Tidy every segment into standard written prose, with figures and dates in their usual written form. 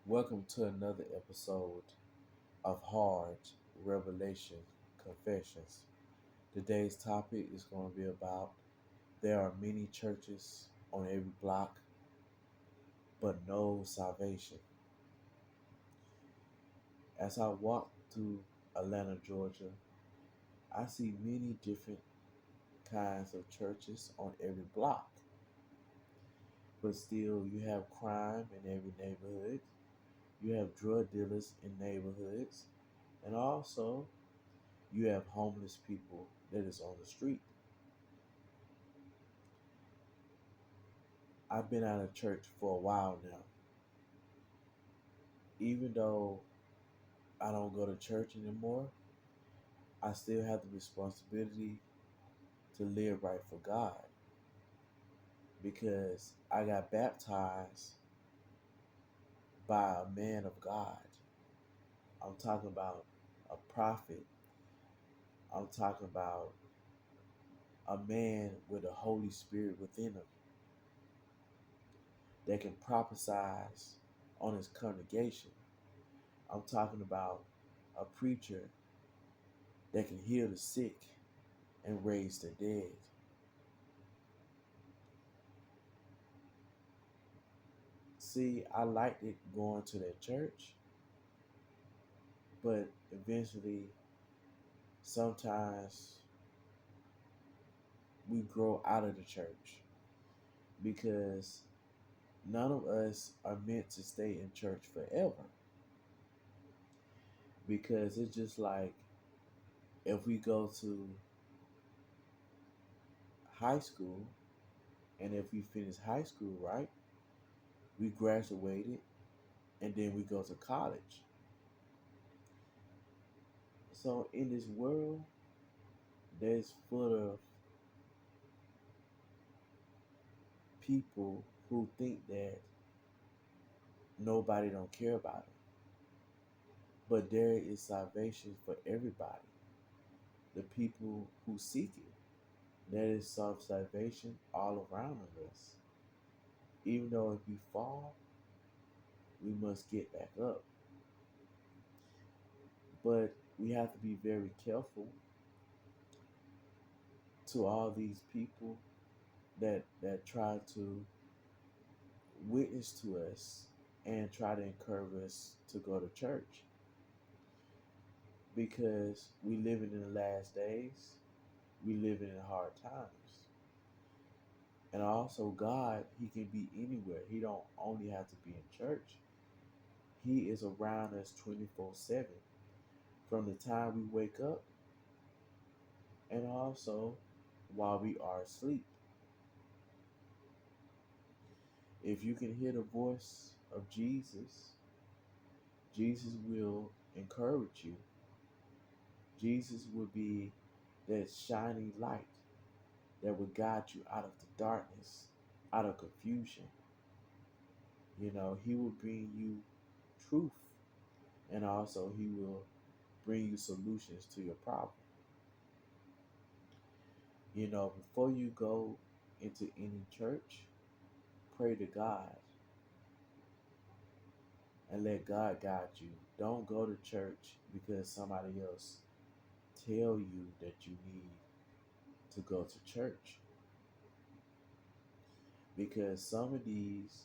Welcome to another episode of Hard Revelation Confessions. Today's topic is going to be about there are many churches on every block, but no salvation. As I walk through Atlanta, Georgia, I see many different kinds of churches on every block, but still, you have crime in every neighborhood, you have drug dealers in neighborhoods, and also you have homeless people that is on the street. I've been out of church for a while now. Even though I don't go to church anymore, I still have the responsibility to live right for God because I got baptized by a man of God. I'm talking about a prophet. I'm talking about a man with the Holy Spirit within him that can prophesy on his congregation. I'm talking about a preacher that can heal the sick and raise the dead. See, I liked it going to that church, but eventually, sometimes we grow out of the church because none of us are meant to stay in church forever. Because it's just like if we go to high school and if we finish high school, right, we graduated and then we go to college. So in this world, there's full of people who think that nobody don't care about them. But there is salvation for everybody. The people who seek it. There is self salvation all around us. Even though if we fall, we must get back up. But we have to be very careful to all these people that try to witness to us and try to encourage us to go to church because we living in the last days, we living in hard times. And also God, he can be anywhere. He don't only have to be in church. He is around us 24/7 from the time we wake up and also while we are asleep. If you can hear the voice of Jesus, Jesus will encourage you. Jesus will be that shining light that will guide you out of the darkness, out of confusion. He will bring you truth and also he will bring you solutions to your problem. Before you go into any church, pray to God and let God guide you. Don't go to church because somebody else tell you that you need to go to church. Because some of these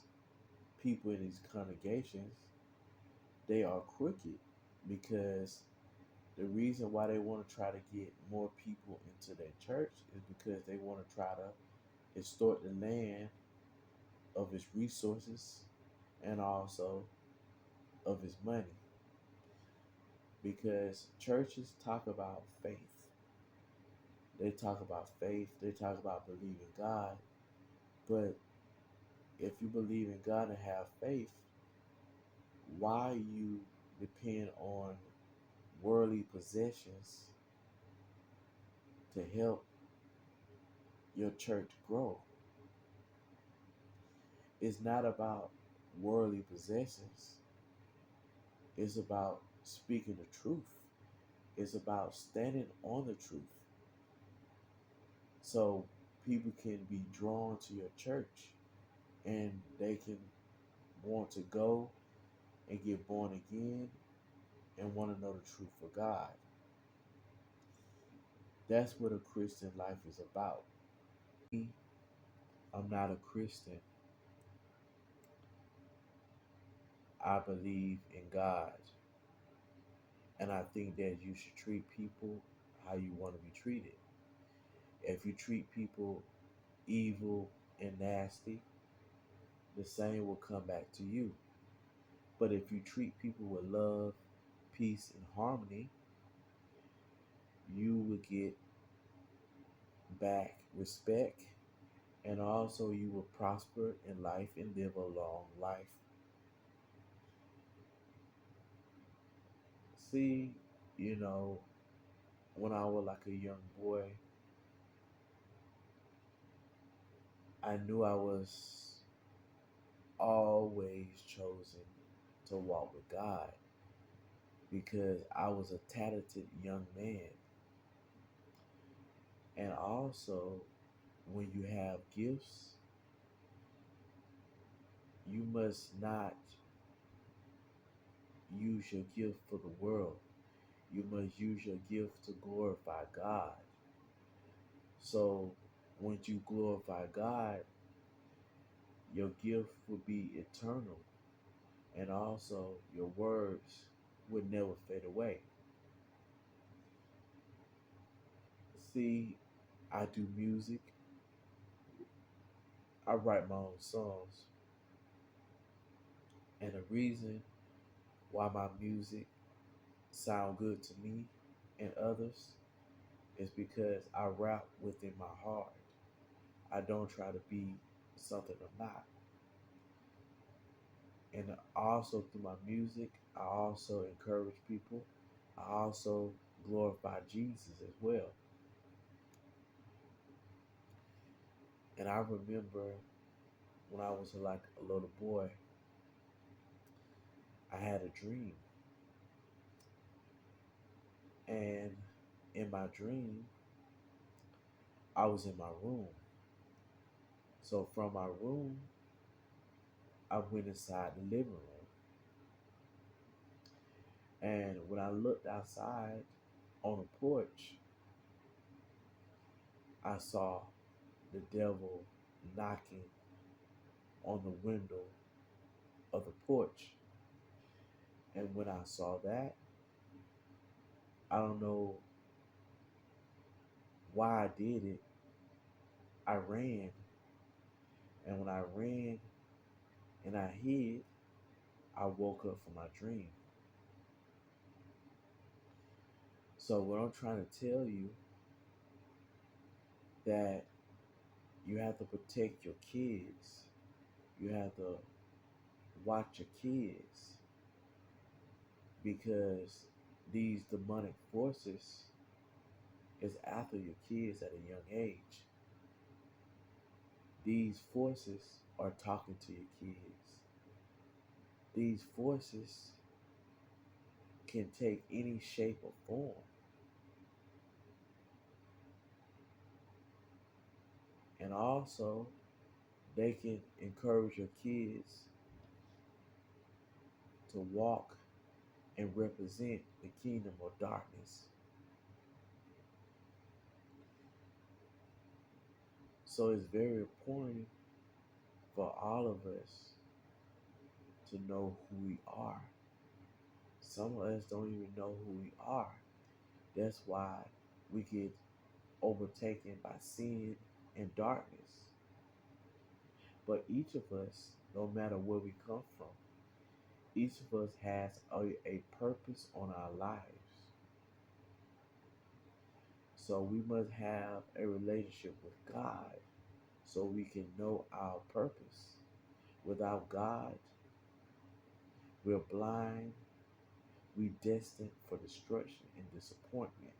people in these congregations, they are crooked because the reason why they want to try to get more people into their church is because they want to try to extort the land of its resources and also of his money. Because churches talk about faith. They talk about faith, they talk about believing God. But if you believe in God and have faith, why you depend on worldly possessions to help your church grow? It's not about worldly possessions. It's about speaking the truth. It's about standing on the truth. So people can be drawn to your church and they can want to go and get born again and want to know the truth for God. That's what a Christian life is about. I'm not a Christian. I believe in God. And I think that you should treat people how you want to be treated. If you treat people evil and nasty, the same will come back to you. But if you treat people with love, peace, and harmony, you will get back respect, and also you will prosper in life and live a long life. See, you know, when I was like a young boy, I knew I was always chosen to walk with God because I was a talented young man. And also, when you have gifts, you must not use your gift for the world. You must use your gift to glorify God. So, once you glorify God, your gift will be eternal, and also your words will never fade away. See, I do music, I write my own songs, and the reason why my music sound good to me and others is because I rap within my heart. I don't try to be something I'm not. And also through my music, I also encourage people. I also glorify Jesus as well. And I remember when I was like a little boy, I had a dream. And in my dream, I was in my room. So from my room, I went inside the living room. And when I looked outside on the porch, I saw the devil knocking on the window of the porch. And when I saw that, I don't know why I did it. I ran. And when I ran and I hid, I woke up from my dream. So what I'm trying to tell you that you have to protect your kids. You have to watch your kids because these demonic forces is after your kids at a young age. These forces are talking to your kids. These forces can take any shape or form. And also, they can encourage your kids to walk and represent the kingdom of darkness. So it's very important for all of us to know who we are. Some of us don't even know who we are. That's why we get overtaken by sin and darkness. But each of us, no matter where we come from, each of us has a purpose on our lives. So we must have a relationship with God so we can know our purpose. Without God, we're blind, we're destined for destruction and disappointment.